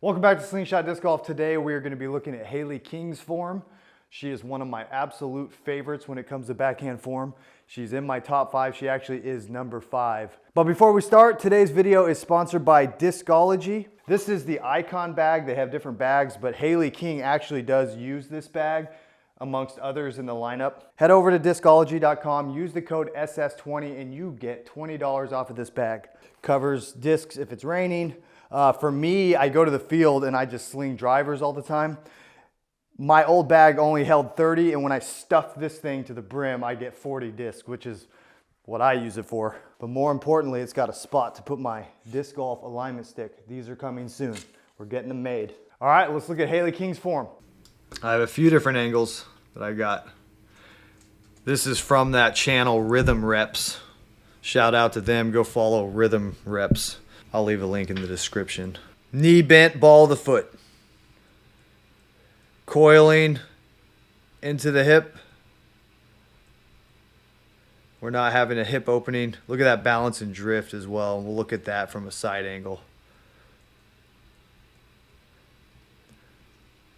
Welcome back to Slingshot Disc Golf. Today we are going to be looking at Hailey King's form. She is one of my absolute favorites when it comes to backhand form. She's in my top 5. She actually is number 5. But before we start, today's video is sponsored by Discology. This is the Icon bag. They have different bags, but Hailey King actually does use this bag amongst others in the lineup. Head over to discology.com, use the code SS20 and you get $20 off of this bag. Covers discs if it's raining. For me, I go to the field and I just sling drivers all the time. My old bag only held 30, and when I stuff this thing to the brim, I get 40 discs, which is what I use it for. But more importantly, it's got a spot to put my disc golf alignment stick. These are coming soon. We're getting them made. All right, let's look at Hailey King's form. I have a few different angles that I got. This is from that channel, Rhythm Reps. Shout out to them. Go follow Rhythm Reps. I'll leave a link in the description. Knee bent, ball of the foot. Coiling into the hip. We're not having a hip opening. Look at that balance and drift as well. We'll look at that from a side angle.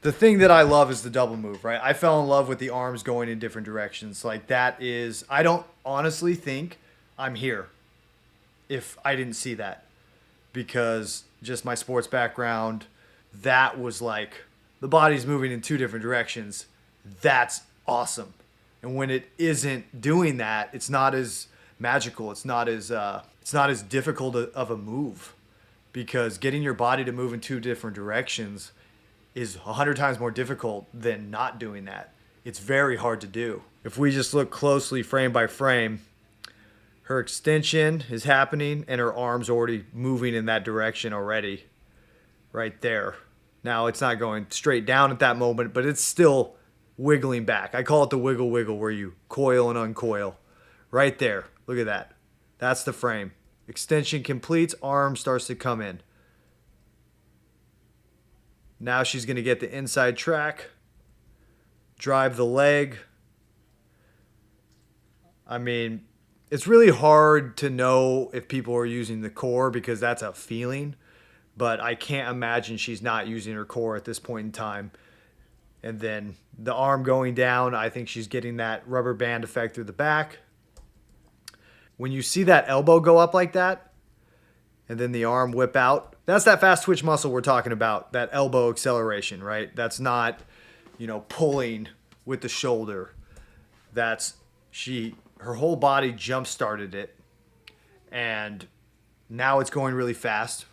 The thing that I love is the double move, right? I fell in love with the arms going in different directions. Like that is, I don't honestly think I'm here if I didn't see that. Because just my sports background, that was like, the body's moving in two different directions. That's awesome. And when it isn't doing that, it's not as magical. It's not as difficult of a move, because getting your body to move in two different directions is 100 times more difficult than not doing that. It's very hard to do. If we just look closely frame by frame, her extension is happening and her arm's already moving in that direction already, right there. Now it's not going straight down at that moment, but it's still wiggling back. I call it the wiggle wiggle, where you coil and uncoil. Right there, look at that. That's the frame. Extension completes, arm starts to come in. Now she's gonna get the inside track, drive the leg. I mean, it's really hard to know if people are using the core because that's a feeling, but I can't imagine she's not using her core at this point in time. And then the arm going down, I think she's getting that rubber band effect through the back. When you see that elbow go up like that, and then the arm whip out, that's that fast twitch muscle we're talking about, that elbow acceleration, right? That's not, pulling with the shoulder. That's her whole body jump started it, and now it's going really fast,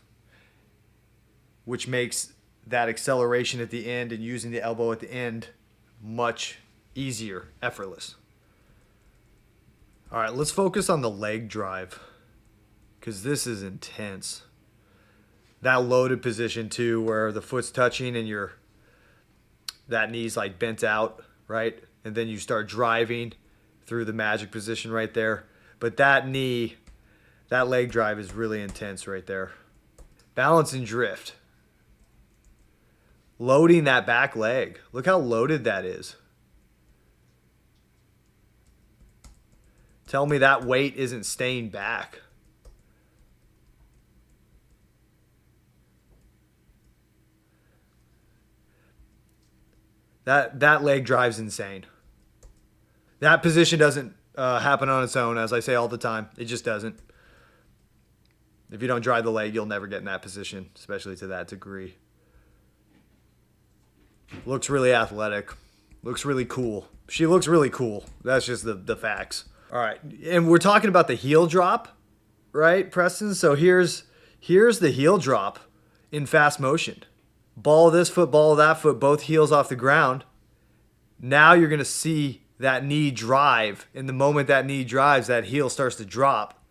which makes that acceleration at the end and using the elbow at the end much easier, effortless. All right, let's focus on the leg drive, because this is intense. That loaded position too, where the foot's touching and that knee's like bent out, right? And then you start driving through the magic position right there. But that leg drive is really intense right there. Balance and drift. Loading that back leg. Look how loaded that is. Tell me that weight isn't staying back. That leg drive's insane. That position doesn't happen on its own, as I say all the time. It just doesn't. If you don't drive the leg, you'll never get in that position, especially to that degree. Looks really athletic. Looks really cool. She looks really cool. That's just the facts. All right, and we're talking about the heel drop, right, Preston? So here's the heel drop in fast motion. Ball of this foot, ball of that foot, both heels off the ground. Now you're going to see that knee drive. In the moment that knee drives, that heel starts to drop.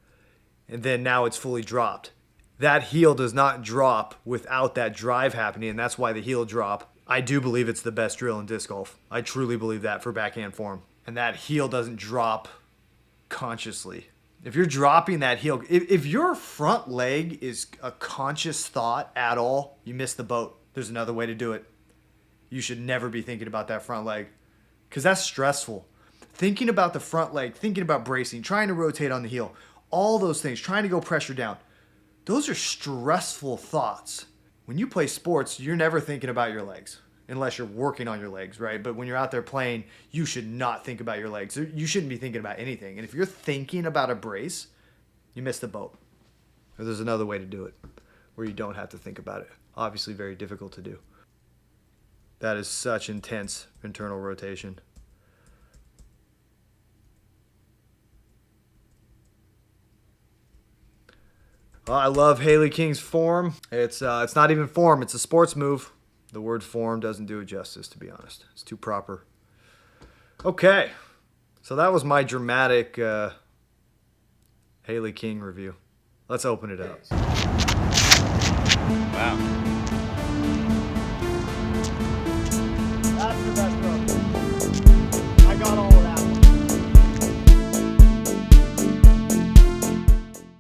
And then now it's fully dropped. That heel does not drop without that drive happening, and that's why the heel drop, I do believe it's the best drill in disc golf. I truly believe that for backhand form. And that heel doesn't drop consciously. If you're dropping that heel, if your front leg is a conscious thought at all, you miss the boat. There's another way to do it. You should never be thinking about that front leg, because that's stressful. Thinking about the front leg, thinking about bracing, trying to rotate on the heel, all those things, trying to go pressure down. Those are stressful thoughts. when you play sports, you're never thinking about your legs unless you're working on your legs, right? But when you're out there playing, you should not think about your legs. You shouldn't be thinking about anything. And if you're thinking about a brace, you missed the boat. Or there's another way to do it where you don't have to think about it. Obviously very difficult to do. That is such intense internal rotation. Well, I love Hailey King's form. It's not even form, it's a sports move. The word form doesn't do it justice, to be honest. It's too proper. Okay, so that was my dramatic Hailey King review. Let's open it up. Wow.